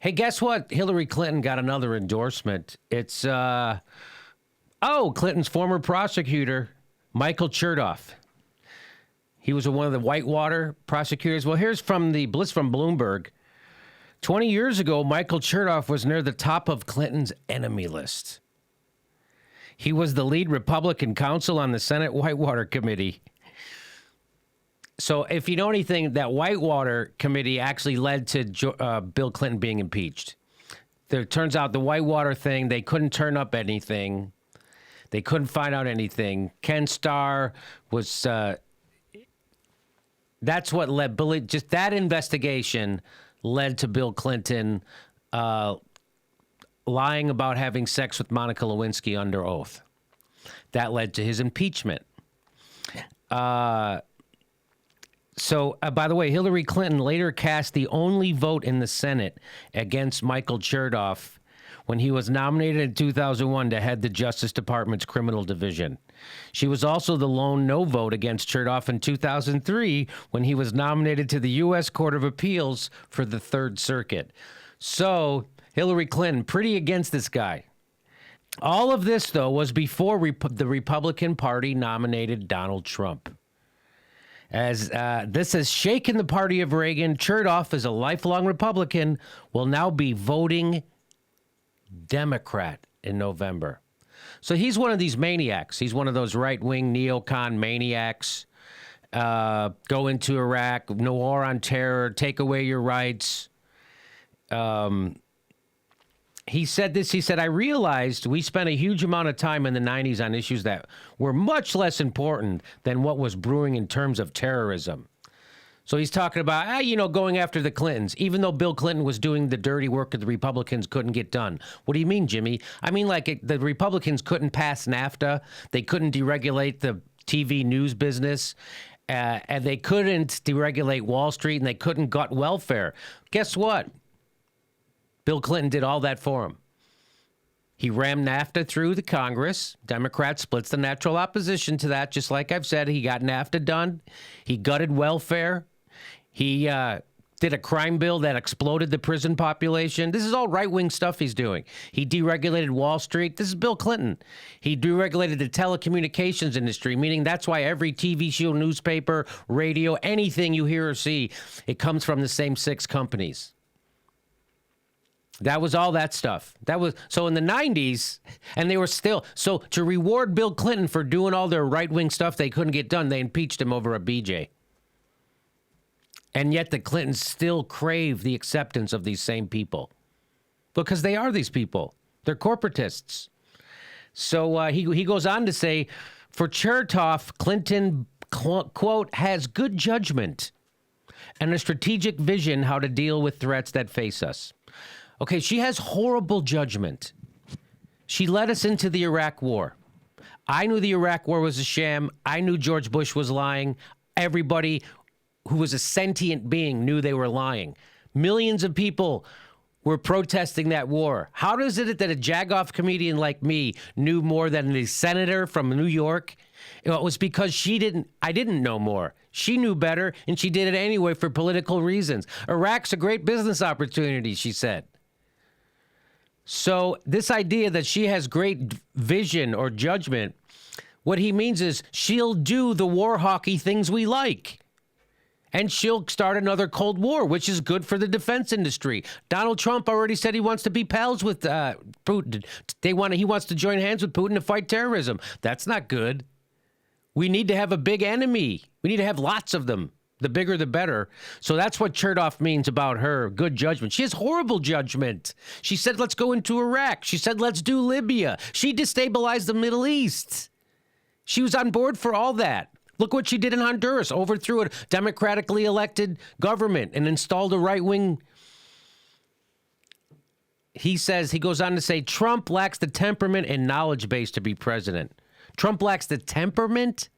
Hey, guess what? Hillary Clinton got another endorsement. It's, Clinton's former prosecutor, Michael Chertoff. He was one of the Whitewater prosecutors. Well, here's from Bloomberg. 20 years ago, Michael Chertoff was near the top of Clinton's enemy list. He was the lead Republican counsel on the Senate Whitewater Committee. So if you know anything, that Whitewater Committee actually led to Bill Clinton being impeached. It turns out the Whitewater thing, they couldn't turn up anything. They couldn't find out anything. Ken Starr was... that's what led Billy... Just that investigation led to Bill Clinton lying about having sex with Monica Lewinsky under oath. That led to his impeachment. So, by the way, Hillary Clinton later cast the only vote in the Senate against Michael Chertoff when he was nominated in 2001 to head the Justice Department's criminal division. She was also the lone no vote against Chertoff in 2003 when he was nominated to the U.S. Court of Appeals for the Third Circuit. So, Hillary Clinton, pretty against this guy. All of this, though, was before the Republican Party nominated Donald Trump. As this has shaken the party of Reagan, Chertoff, as a lifelong Republican, will now be voting Democrat in November. So he's one of these maniacs. He's one of those right-wing neocon maniacs. Go into Iraq, no war on terror, take away your rights. He said this, he said, I realized we spent a huge amount of time in the 90s on issues that were much less important than what was brewing in terms of terrorism. So he's talking about, going after the Clintons, even though Bill Clinton was doing the dirty work that the Republicans couldn't get done. What do you mean, Jimmy? I mean, the Republicans couldn't pass NAFTA. They couldn't deregulate the TV news business. And they couldn't deregulate Wall Street, and they couldn't gut welfare. Guess what? Bill Clinton did all that for him. He rammed NAFTA through the Congress. Democrats splits the natural opposition to that. Just like I've said, he got NAFTA done. He gutted welfare. He did a crime bill that exploded the prison population. This is all right-wing stuff he's doing. He deregulated Wall Street. This is Bill Clinton. He deregulated the telecommunications industry, meaning that's why every TV show, newspaper, radio, anything you hear or see, it comes from the same 6 companies. That was all that stuff. That was so in the 90s, and they were still so to reward Bill Clinton for doing all their right-wing stuff they couldn't get done, they impeached him over a BJ. And yet the Clintons still crave the acceptance of these same people because they are these people. They're corporatists. So he goes on to say, for Chertoff, Clinton, quote, has good judgment and a strategic vision how to deal with threats that face us. Okay, she has horrible judgment. She led us into the Iraq War. I knew the Iraq War was a sham. I knew George Bush was lying. Everybody who was a sentient being knew they were lying. Millions of people were protesting that war. How is it that a jagoff comedian like me knew more than the senator from New York? It was because I didn't know more. She knew better, and she did it anyway for political reasons. Iraq's a great business opportunity, she said. So this idea that she has great vision or judgment, what he means is she'll do the war hawky things we like. And she'll start another Cold War, which is good for the defense industry. Donald Trump already said he wants to be pals with Putin. He wants to join hands with Putin to fight terrorism. That's not good. We need to have a big enemy. We need to have lots of them. The bigger, the better. So that's what Chertoff means about her good judgment. She has horrible judgment. She said, let's go into Iraq. She said, let's do Libya. She destabilized the Middle East. She was on board for all that. Look what she did in Honduras, overthrew a democratically elected government and installed a right-wing. He goes on to say, Trump lacks the temperament and knowledge base to be president. Trump lacks the temperament?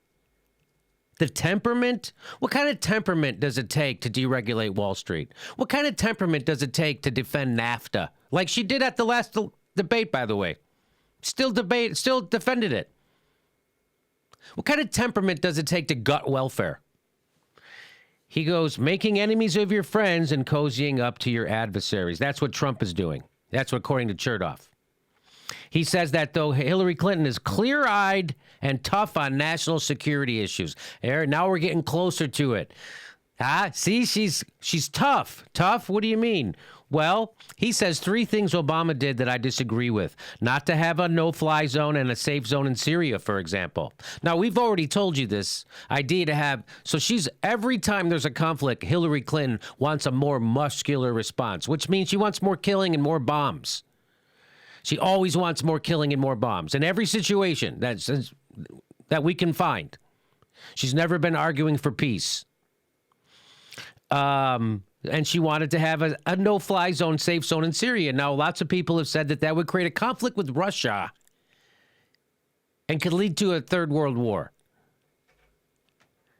The temperament? What kind of temperament does it take to deregulate Wall Street? What kind of temperament does it take to defend NAFTA? Like she did at the last debate, by the way. Still defended it. What kind of temperament does it take to gut welfare? He goes, making enemies of your friends and cozying up to your adversaries. That's what Trump is doing. That's what, according to Chertoff. He says that, though, Hillary Clinton is clear-eyed and tough on national security issues. Now we're getting closer to it. See, she's tough. Tough? What do you mean? Well, he says 3 things Obama did that I disagree with. Not to have a no-fly zone and a safe zone in Syria, for example. Now, we've already told you this idea to have. So every time there's a conflict, Hillary Clinton wants a more muscular response, which means she wants more killing and more bombs. She always wants more killing and more bombs in every situation that we can find. She's never been arguing for peace. And she wanted to have a no-fly zone, safe zone in Syria. Now, lots of people have said that would create a conflict with Russia and could lead to a third world war.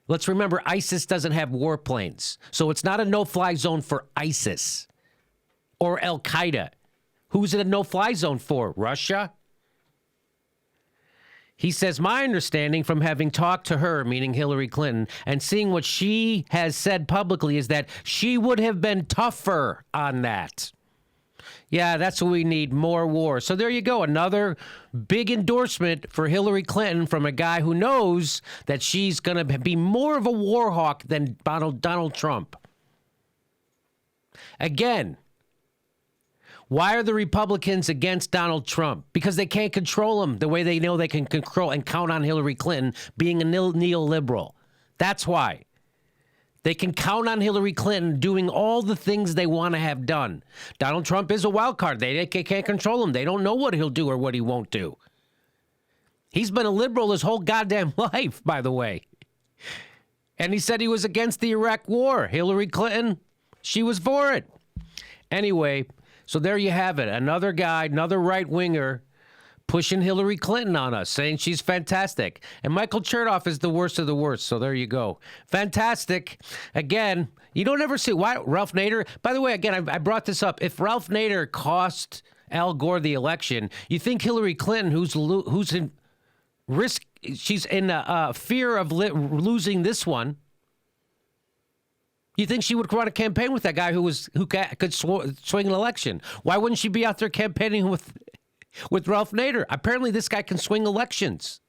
Let's remember, ISIS doesn't have warplanes. So it's not a no-fly zone for ISIS or Al-Qaeda. Who's it a no-fly zone for? Russia? He says, my understanding from having talked to her, meaning Hillary Clinton, and seeing what she has said publicly is that she would have been tougher on that. Yeah, that's what we need, more war. So there you go, another big endorsement for Hillary Clinton from a guy who knows that she's going to be more of a war hawk than Donald Trump. Again, why are the Republicans against Donald Trump? Because they can't control him the way they know they can control and count on Hillary Clinton being a neoliberal. That's why. They can count on Hillary Clinton doing all the things they want to have done. Donald Trump is a wild card. They can't control him. They don't know what he'll do or what he won't do. He's been a liberal his whole goddamn life, by the way. And he said he was against the Iraq war. Hillary Clinton, she was for it. Anyway, so there you have it. Another guy, another right-winger pushing Hillary Clinton on us, saying she's fantastic. And Michael Chertoff is the worst of the worst, so there you go. Fantastic. Again, you don't ever see why Ralph Nader. By the way, again, I brought this up. If Ralph Nader cost Al Gore the election, you think Hillary Clinton, who's in risk, she's in fear of losing this one, you think she would run a campaign with that guy who could swing an election? Why wouldn't she be out there campaigning with Ralph Nader? Apparently, this guy can swing elections.